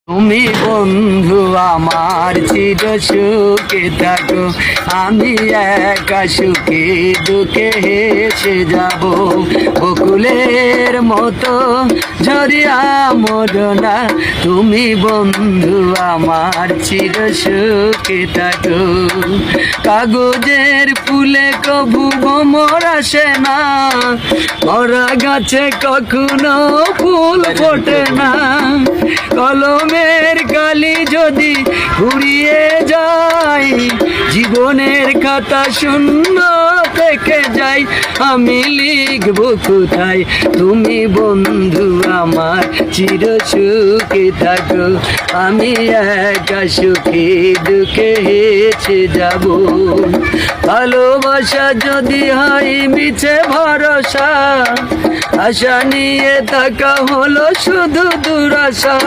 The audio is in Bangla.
তুমি বন্ধু আমার চির সুখে থাকো, আমি একা সুখে দুঃখে হেসে যাব। বকুলের মতো ঝরিয়া মরনা, তুমি বন্ধু আমার চির সুখে থাকো। কাগজের ফুলে কবু ভ্রমর আসে না, মরা গাছে কখনো ফুল ফোটে না। কলমের কালি যদি ফুরিয়ে যায়, জীবনের খাতা শূন্য থেকে যাই, আমি লিখব কোথায়? তুমি বন্ধু আমার চির সুখে থাকো, আমি একা সুখে দুঃখে হেসে যাব। ভালোবাসা যদি হয় মিছে ভরসা, আশা নিয়ে থাকা হলো শুধু দুরাশা।